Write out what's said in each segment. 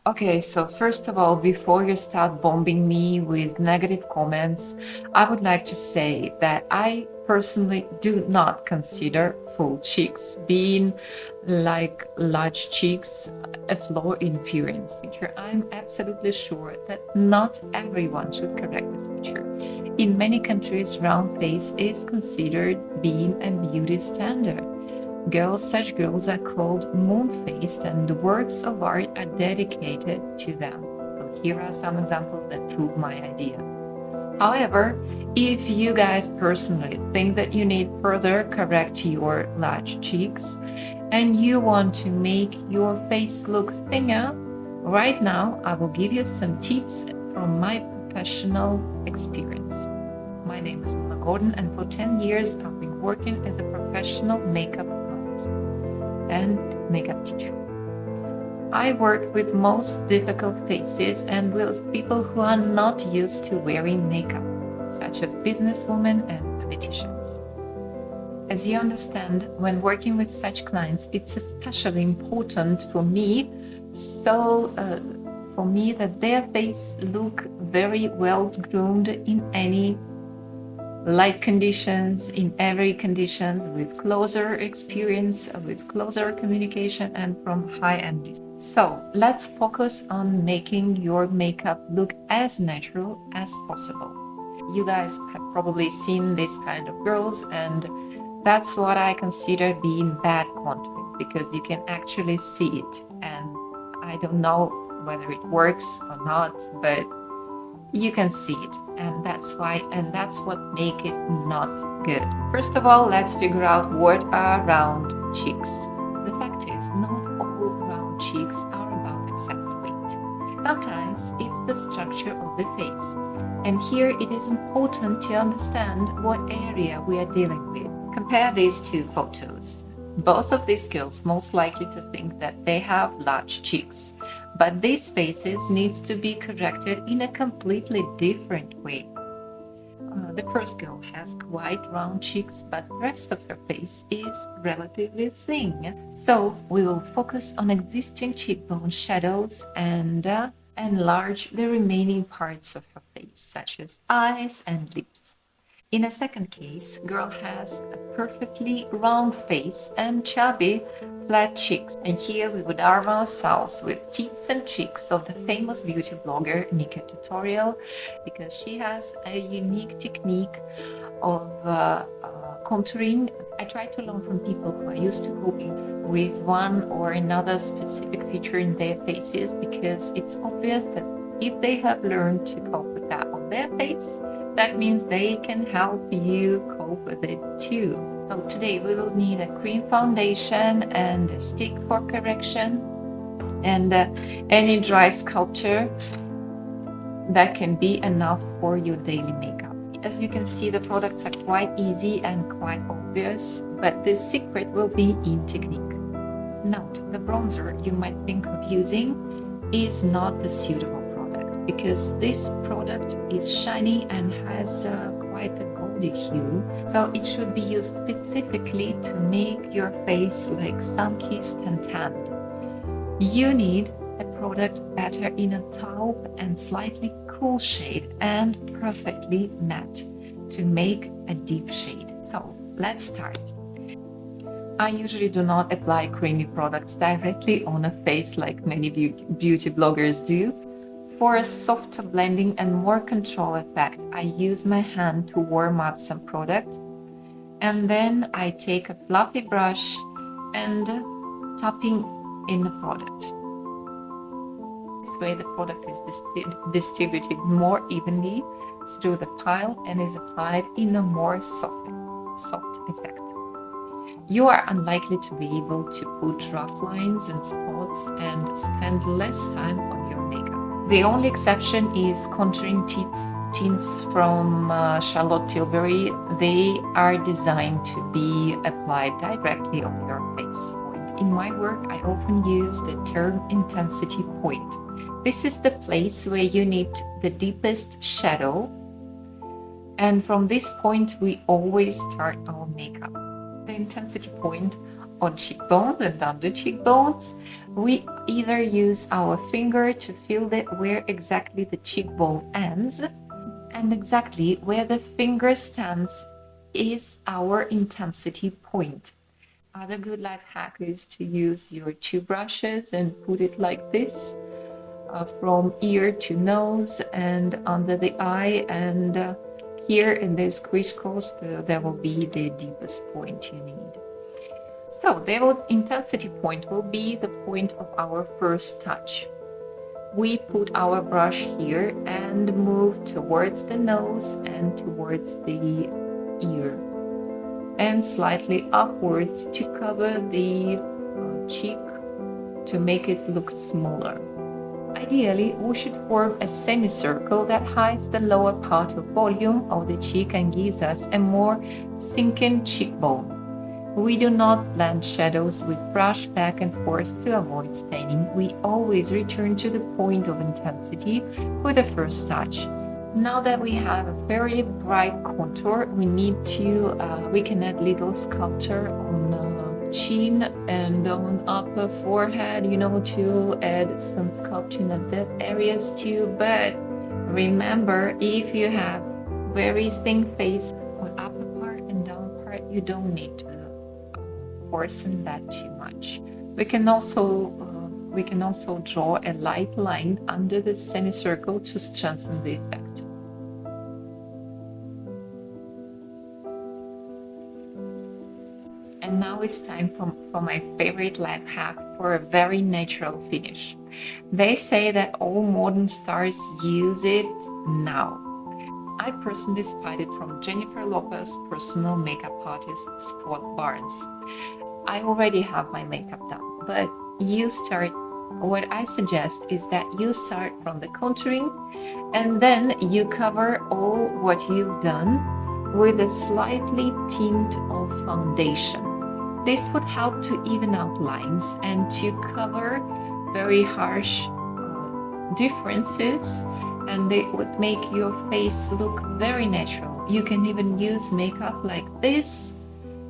Okay, so first of all, before you start bombing me with negative comments, I would like to say that I personally do not consider full cheeks, being like large cheeks, a flaw in appearance. I'm absolutely sure that not everyone should correct this feature. In many countries, round face is considered being a beauty standard. Such girls are called moon-faced, and the works of art are dedicated to them. So here are some examples that prove my idea. However, if you guys personally think that you need further correct your large cheeks and you want to make your face look thinner, right now I will give you some tips from my professional experience. My name is Mila Gordan, and for 10 years I've been working as a professional makeup artist and makeup teacher. I work with most difficult faces and with people who are not used to wearing makeup, such as businesswomen and politicians. As you understand, when working with such clients, it's especially important for me that their face look very well groomed in any light conditions, in every conditions, with closer experience, with closer communication, and from high-end distance. So let's focus on making your makeup look as natural as possible. You guys have probably seen this kind of girls, and that's what I consider being bad contouring, because you can actually see it. And I don't know whether it works or not, but you can see it, and that's what make it not good. First of all, let's figure out what are round cheeks. The fact is, not all round cheeks are about excess weight. Sometimes it's the structure of the face, and here it is important to understand what area we are dealing with. Compare these two photos. Both of these girls most likely to think that they have large cheeks, but these faces needs to be corrected in a completely different way. The first girl has quite round cheeks, but the rest of her face is relatively thin. So we will focus on existing cheekbone shadows and enlarge the remaining parts of her face, such as eyes and lips. In a second case, girl has a perfectly round face and chubby, flat cheeks. And here we would arm ourselves with tips and tricks of the famous beauty blogger Nika Tutorial, because she has a unique technique of contouring. I try to learn from people who are used to coping with one or another specific feature in their faces, because it's obvious that if they have learned to cope with that on their face, that means they can help you cope with it too. So today we will need a cream foundation and a stick for correction, and any dry sculpture that can be enough for your daily makeup. As you can see, the products are quite easy and quite obvious, but the secret will be in technique. Note, the bronzer you might think of using is not the suitable, because this product is shiny and has quite a goldy hue, so it should be used specifically to make your face like sun-kissed and tanned. You need a product better in a taupe and slightly cool shade and perfectly matte to make a deep shade. So let's start. I usually do not apply creamy products directly on a face like many beauty bloggers do. For a softer blending and more control effect, I use my hand to warm up some product, and then I take a fluffy brush and tapping in the product. This way the product is distributed more evenly through the pile and is applied in a more soft effect. You are unlikely to be able to put rough lines and spots and spend less time on your makeup. The only exception is contouring tints from Charlotte Tilbury. They are designed to be applied directly on your face. In my work, I often use the term intensity point. This is the place where you need the deepest shadow, and from this point we always start our makeup. The intensity point on cheekbones and under cheekbones, we either use our finger to feel where exactly the cheekbone ends, and exactly where the finger stands is our intensity point. Other good life hack is to use your two brushes and put it like this, from ear to nose and under the eye, and here in this crisscross there will be the deepest point you need. So the intensity point will be the point of our first touch. We put our brush here and move towards the nose and towards the ear, and slightly upwards to cover the cheek to make it look smaller. Ideally, we should form a semicircle that hides the lower part of volume of the cheek and gives us a more sinking cheekbone. We do not blend shadows with brush back and forth to avoid staining. We always return to the point of intensity with the first touch. Now that we have a very bright contour, we can add little sculpture on chin and on upper forehead, to add some sculpting at that areas too. But remember, if you have very thin face on upper part and down part, you don't need to worsen that too much. We can also draw a light line under the semicircle to strengthen the effect. And now it's time for my favorite life hack for a very natural finish. They say that all modern stars use it now. I personally spied it from Jennifer Lopez's personal makeup artist, Scott Barnes. I already have my makeup done, but what I suggest is that you start from the contouring and then you cover all what you've done with a slightly tint of foundation. This would help to even out lines and to cover very harsh differences, and it would make your face look very natural. You can even use makeup like this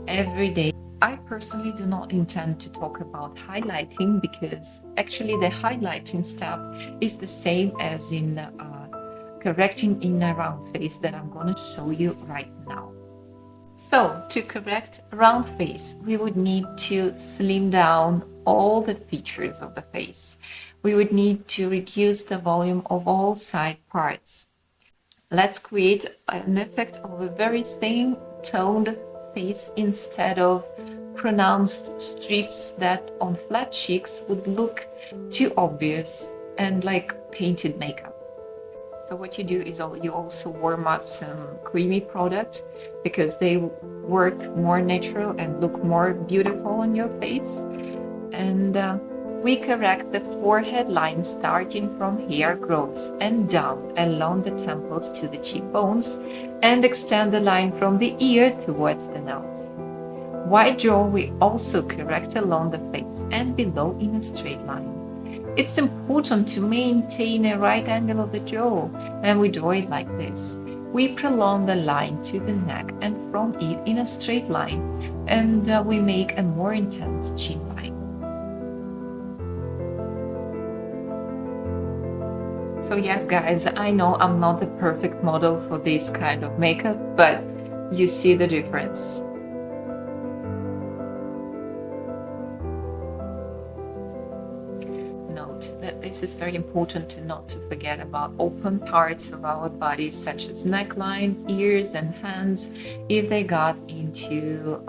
every day. I personally do not intend to talk about highlighting because actually the highlighting step is the same as in correcting in a round face that I'm going to show you right now. So to correct round face, we would need to slim down all the features of the face. We would need to reduce the volume of all side parts. Let's create an effect of a very thin toned face instead of pronounced strips that on flat cheeks would look too obvious and like painted makeup. So what you do is you also warm up some creamy product because they work more natural and look more beautiful on your face. And we correct the forehead line starting from hair growth and down along the temples to the cheekbones, and extend the line from the ear towards the nose. Wide jaw we also correct along the face and below in a straight line. It's important to maintain a right angle of the jaw, and we draw it like this. We prolong the line to the neck and from it in a straight line, and we make a more intense chin line. So yes, guys, I know I'm not the perfect model for this kind of makeup, but you see the difference. Note that this is very important not to forget about open parts of our body, such as neckline, ears, and hands, if they got into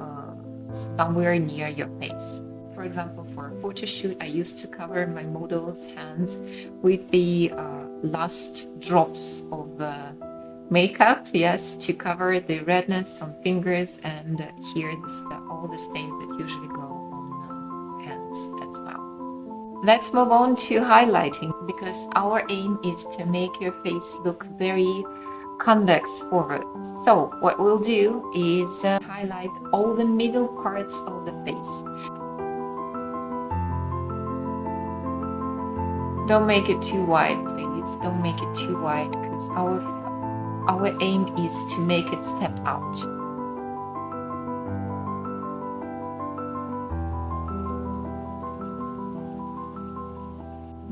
somewhere near your face. For example, for a photo shoot, I used to cover my model's hands with the last drops of makeup, yes, to cover the redness on fingers and here all the stains that usually go on hands as well. Let's move on to highlighting, because our aim is to make your face look very convex forward. So what we'll do is highlight all the middle parts of the face. Don't make it too wide, please. Don't make it too wide, because our aim is to make it step out.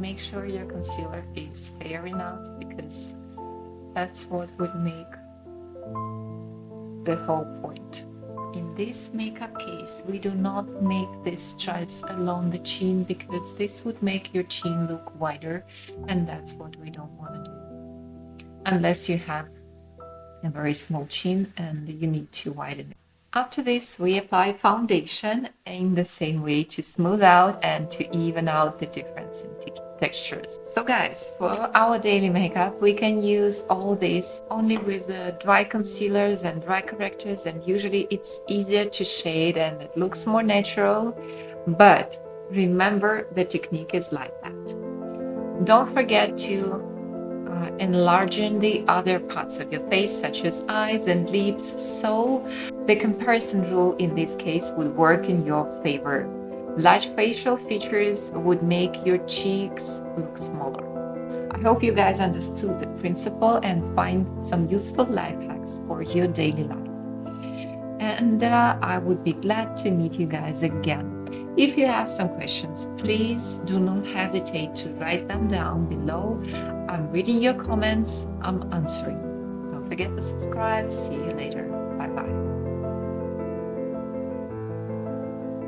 make sure your concealer is fair enough, because that's what would make the whole point. In this makeup case, we do not make these stripes along the chin, because this would make your chin look wider, and that's what we don't want to do. Unless you have a very small chin and you need to widen it. After this, we apply foundation in the same way to smooth out and to even out the difference in textures. So guys, for our daily makeup, we can use all this only with dry concealers and dry correctors, and usually it's easier to shade and it looks more natural. But remember, the technique is like that. Don't forget to enlarging the other parts of your face, such as eyes and lips, so the comparison rule in this case would work in your favor. Large facial features would make your cheeks look smaller. I hope you guys understood the principle and find some useful life hacks for your daily life. And I would be glad to meet you guys again. If you have some questions, please do not hesitate to write them down below. I'm reading your comments, I'm answering. Don't forget to subscribe. See you later.